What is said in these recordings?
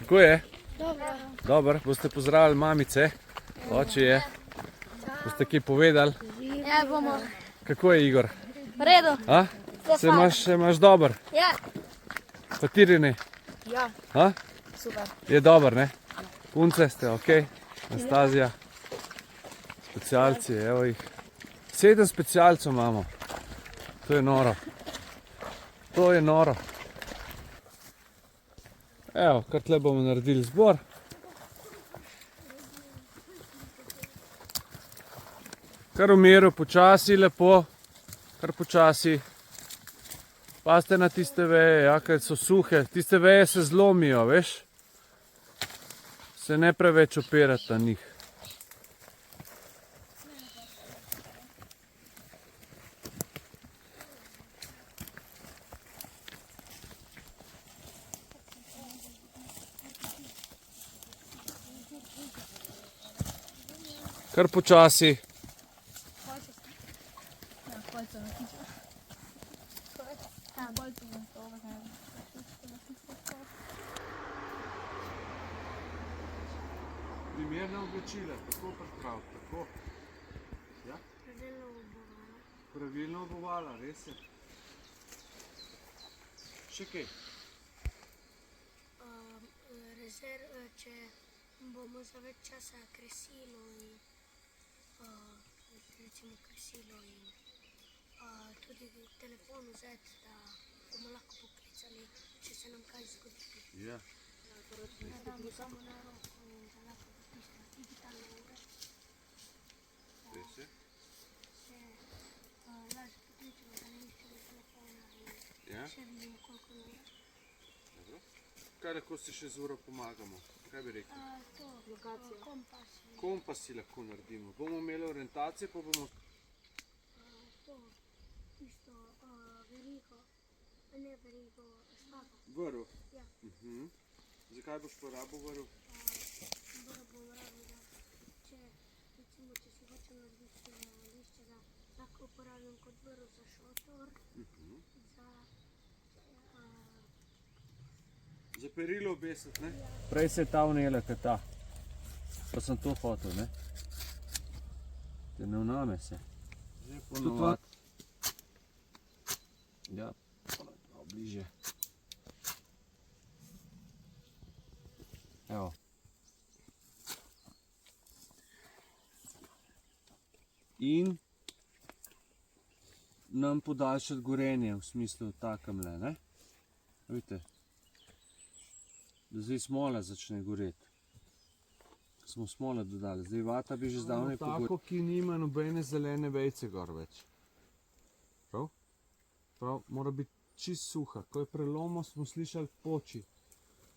Kako je? Dobro. Dobar, boste pozdravili mamice, oče je. Boste kaj povedali? Ja, bomo. Kako je Igor? V redu. A? Se imaš dober? Ja. Pa ti Rene? Ja. A? Super. Je dober, ne? Punce ste, ok? Anastazija. Specialci, evo jih. 7 specialcev imamo. To je noro. To je noro. Evo, kar tle bomo naredili zbor. Kar v miru, počasi, lepo. Kar počasi. Pazite na tiste veje, ja, ker so suhe. Tiste veje se zlomijo, veš? Se ne preveč opirati na njih. Kar počasi. Primerna oblačila, tako priprav, tako. Ja? Pravilno obuvala, res je. Še kaj? Če bomo za več časa kresilo in recimo kresilo in tudi telefon vzeti, da bomo lahko poklicali, če se nam kaj zgodi. Ja. Da damo samo na roko in da lahko potisnemo digitalne ure. Res je? Se lažje pokličemo, da ne iščemo telefona in Ja? še vidimo, koliko je ura. Dobro. Kaj lahko si še z uro pomagamo? Kaj bi rekel? To, kompas. Kompas si lahko naredimo. Bomo imeli orientacije, pa bomo... To, tisto verigo, ne verigo, špago. Vrv? Ja. Zakaj boš porabil vrv? Vrv bom rabil, da če si hočem narediti lišče, da lahko uporabljam kot vrv za šotor, Za perilo obesiti, ne? Prej se je ta vnela, kot ta. Pa sem to hotel, ne? Te ne vname se. Zdaj ponovati. Ja, malo bliže. Evo. In nam podaljšati gorenje, v smislu takamle, ne? Vidite? Da zdaj smola začne goreti. Smo smole dodali, zdaj vata bi že zdavnaj pogorela. Tako, ki nima nobene zelene vejce gor več. Prav? Prav, mora biti čist suha. Ko je prelomo, smo slišali poči.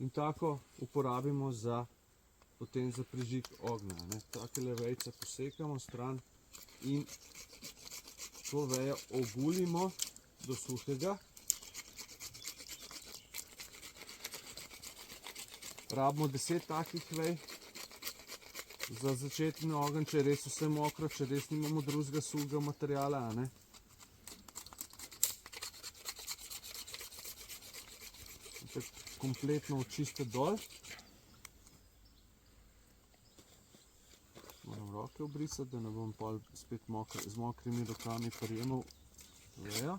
In tako uporabimo za, potem za prižig ognja. Takele vejce posekamo stran in to vejo ogulimo do suhega. Rabimo 10 takih vej za začetni ogenj, če je res vse mokro, če res nimamo drugega suhega materijala. Kompletno očistiti dol. Moram roke obrisati, da ne bom pol spet z mokrimi rokami prijemal vejo.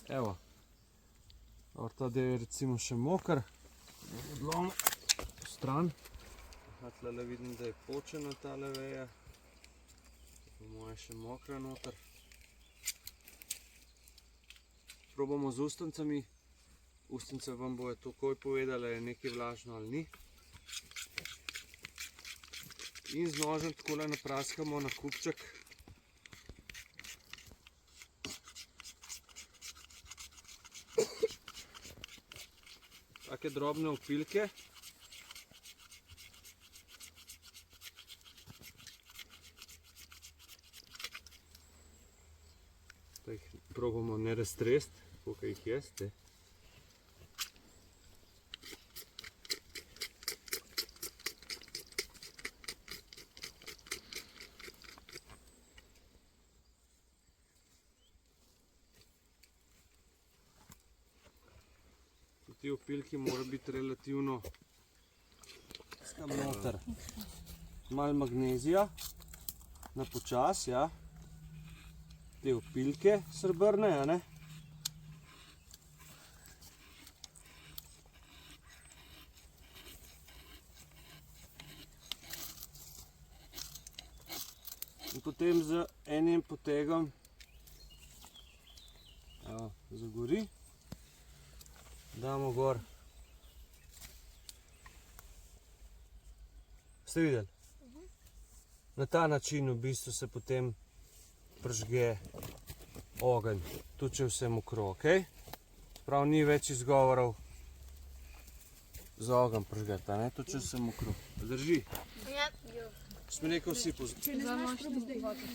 Evo, ta del je recimo še mokr, odlom stran. Tlele vidim, da je počena tale veja, po moje še mokra noter. Probamo z ustencami, ustence vam bojo takoj povedali, je nekaj vlažno ali ni. In z nožem takole napraskamo na kupček. Take drobne opilke. Da jih probamo ne raztresti, koliko jih je. ti opilki mora biti relativno tam noter. Malo magnezija, na počas, ja. Te opilke srebrne, a ne? In potem z enim potegom zagori, damo gor. Ste videli? Na ta način v bistvu se potem prižge ogenj, tudi če je vse mokro, ok? Prav ni več izgovorov za ogenj prižgati, a ne? Tudi če je vse mokro. Drži? Ja. Smo rekel vsi pozdrav.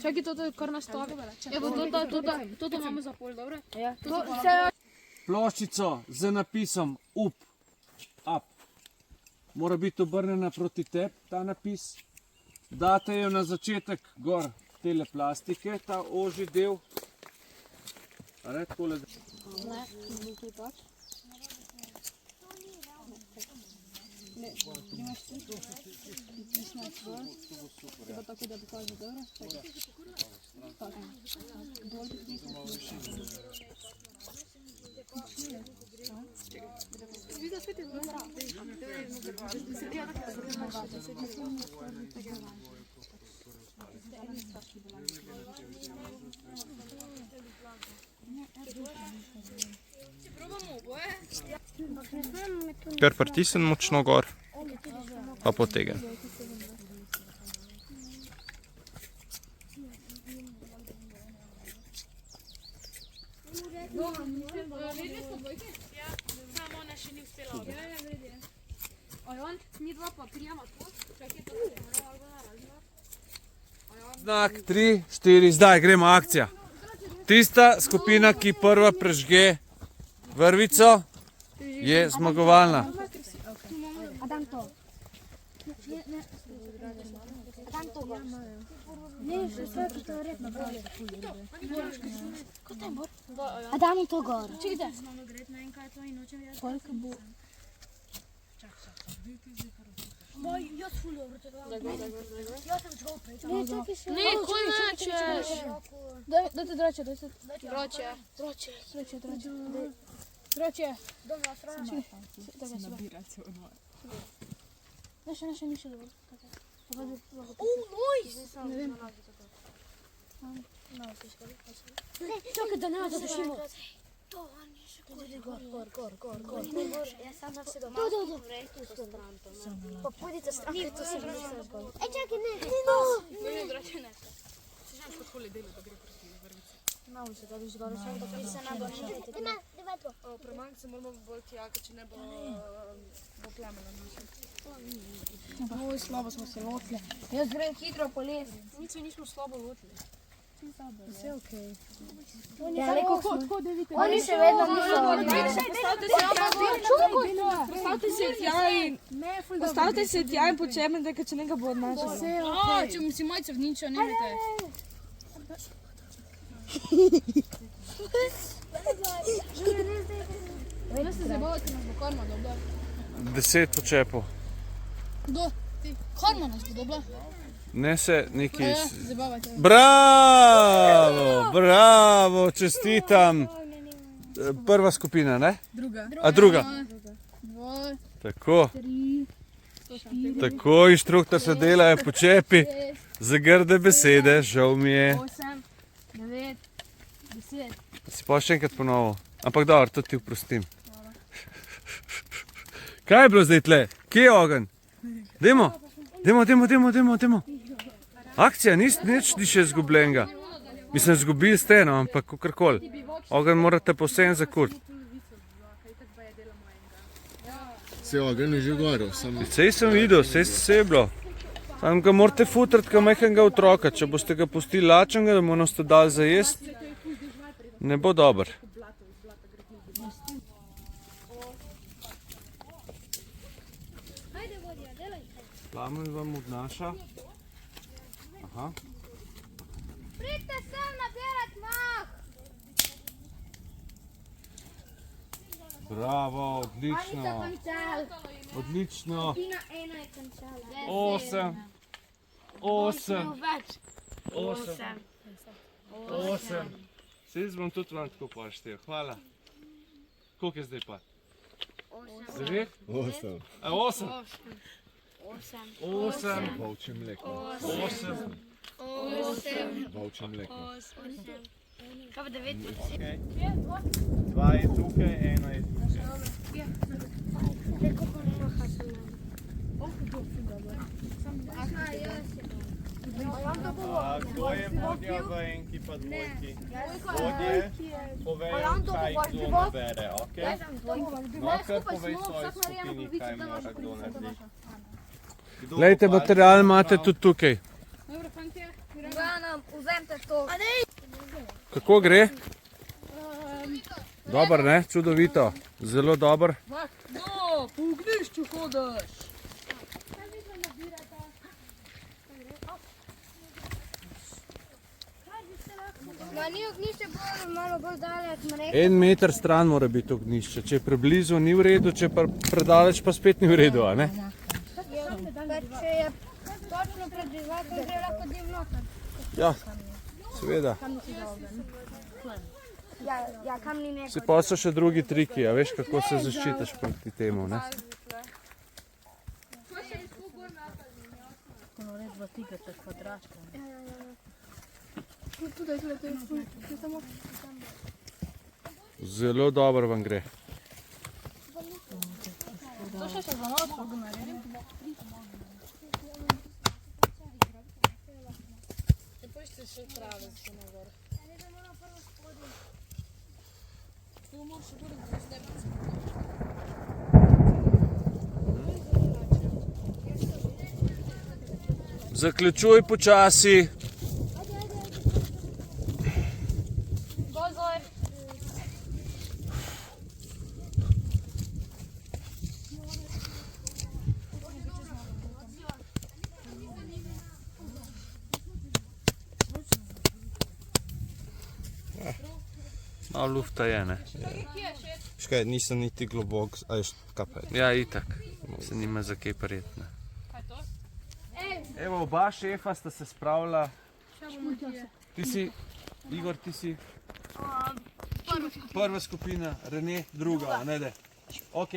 Čakaj, to je kar nastavi. Evo, to imamo za pol, dobro? Ja. Ploščico z napisom up, mora biti obrnjena proti tebi, ta napis. Date jo na začetek gor tele plastike, ta ožji del. A ne, takole. Kar pritisni močno gor, pa potegni. Samo ona še ni uspela. Ajon, mi dva pa prijema to. Čakaj, to se mora algo narazno. Znak 3, 4, zdaj gremo akcija. Tista skupina, ki prva prežge vrvico, je zmagovalna. A dam to. Dam to gor. Ne, sve je to redno. A dam to gor. Čekajte. Koliko bo? Jaz ful dobro to gledam. Jaz sem čgal prej. Ne, čakaj še. Ne, ko načeš? Dajte droče. Droče. Dobro, sranje. Naše ni še dobro. Nice! Ne vem. Čakaj, da ne zadušimo. To, ni še gor. Jaz sam se doma. Tu stran. Pa pojdite stran, to se ne zgodi. Čakaj, ne. Ne, droče ne. Malo se da viš gor, še da se ne bo še. Daj to. Premagati se moramo bolj tjaka, če ne bo plamena naša. Oj, slabo smo se lotili. Jaz grem hitro po les. Nič se nismo slabo lotili. Vse okej. Ja, leko smo. Oni še vedno niso. Postavite se tja in počepite, če nekaj bo odnašalo. Če mi si majce v ničo, ne vidite. Ne se zabavati, nas bo karma dobila. 10 počepov. Kdo? Ti? Karma nas bo dobila. Ne se neki... Zabavajte. Bravo, čestitam. Prva skupina, ne? Druga. A druga? Dvoj. Tako. Tako, inštruktor se delajo počepi. Za grde besede, žal mi je. 8, 9, 10. Si pa še enkrat ponovil. Ampak dobro, to ti vprostim. Kaj je bilo zdaj tle? Kje je ogenj? Dajmo. Akcija, nič ni še izgubljenega. Mislim, izgubili ste, no, ampak kakorkoli. Ogenj morate povsem zakuriti. Se ogenj je že gorel, Sej sem videl, sej je bilo. Sam ga morate futrati, kot majhnega otroka. Če boste ga pustili lačnega, da mu boste dali za jesti, ne bo dober. Plamen vam odnaša. Aha. Pridite sem nabirat mah. Bravo, odlično. Odlično. 8. 8. 8. Saj bom tudi vam tako poštel. Hvala. Koliko je zdaj pa? 9? 8. A 8? 8. Volčje mleko. 8. Volčje mleko. Kaj pa 9? 2 je tukaj, 1 je tukaj. Kdo je vodja v enki pa dvojki? Vodje, povejo, kaj kdo nabere, ok? No, kar povej svoji skupini, kaj mora kdo narediti. Glejte, material imate tudi tukaj. Dobro, fantje. Vzemite to. Kako gre? Dobar, ne? Čudovito. Zelo dober. No, po ognjišču hodiš. Ma ni ognjišče malo bolj daleč, ma rekel. 1 meter stran mora biti ognjišče. Če je preblizu, ni v redu, če pa predaleč, pa spet ni v redu, a ne? Če je točno pred izvakom, gre lahko dim noter. Ja, seveda. Ja, kam ni neko. Si pa so še drugi triki, a veš, kako se zaščitiš proti temu, ne? Zelo dobro vam gre. Zaključuj počasi. Malo lufta je, ne? Škaj, nisem niti globok, a je kapaj. Ja, itak. Se nima za kaj prijet, ne? Evo, oba šefa sta se spravila. Ti si, Igor, ti si prva skupina, Rene druga, ne de. Ok,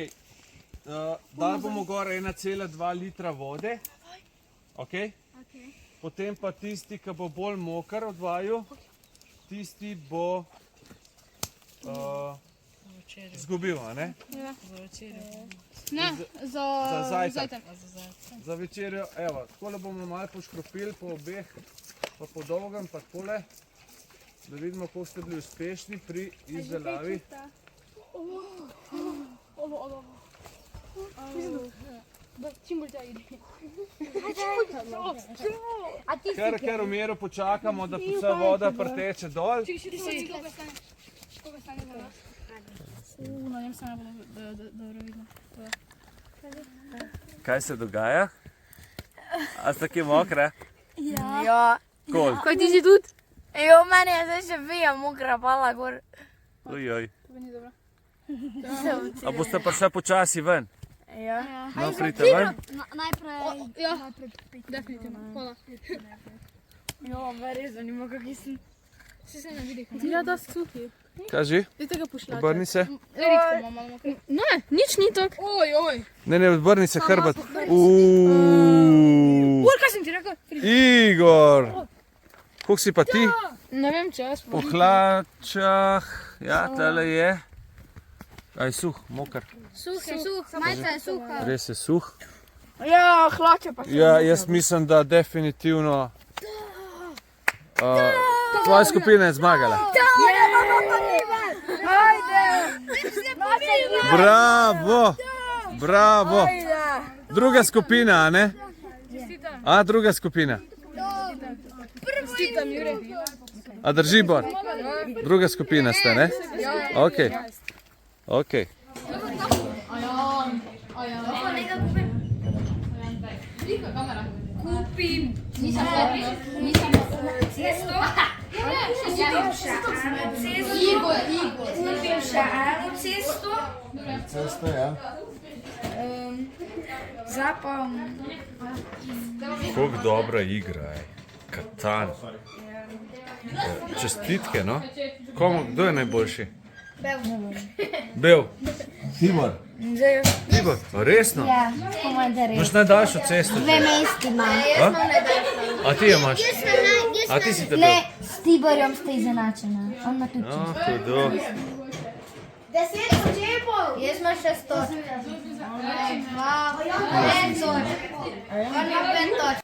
dali bomo gor 1,2 litra vode. Ok? Potem pa tisti, ki bo bolj moker od vaju, tisti bo zgubil, a ne? Ne, za zajtrk. Za večerjo, evo, takole bomo malo poškropili po obeh, pa po dolgem, pa takole, da vidimo, kako ste bili uspešni pri izdelavi. čim bolj ide. Ker v miru počakamo, da vsa voda preteče dol. Koliko stane za nas? Na njem se ne bo dobro vidno. Kaj se dogaja? A sta kje mokra? Ja. Koliko? Kaj ti si tudi? Jo, meni je zdaj še veja mokra pala gor. Ujoj. To ni dobro. A boste pa še počasi ven? Ja. No, pridite ven. Najprej... Ja, definitivno. Hvala. Jo, res zanima, kaký sem. Si se ne vidi. Ti rada suhi. Kaži, Ti tega pošljate. obrni se. Redko imam malo mokre. Ne, nič ni tak. Oj. Ne, obrni se hrbet. Kaj sem ti rekel? Igor! Koliko si pa ti? Ne vem, če jaz Po hlačah, ja, tale je. Aj, suh, moker. Suh, majca je suha. Res je suh. Ja, hlače pa še. Ja, jaz mislim, da definitivno tvoja skupina je zmagala. Bravo! Bravo! Druga skupina, a ne? A, druga skupina. Stitam, Jure. A drži, Bor? Druga skupina ste, ne? Ok. Ok. Kupim. Nisem cesto. Kupim še eno cesto. Cesta, ja. Zdaj pa... Kako dobra igra, ej. Katan. Čestitke, no? Kdo je najboljši? Bel. Tibor. Tibor, resno? Ja, komajda res. Imaš najdaljšo cesto. Dve mesti imam. A ti jo imaš? A ti si te bil? Ne, s Tiborjem ste izenačena. On ima tudi No, hudo. 10 počepov. Jaz imam še 100. 2, 5 točk. On ima 5 točk.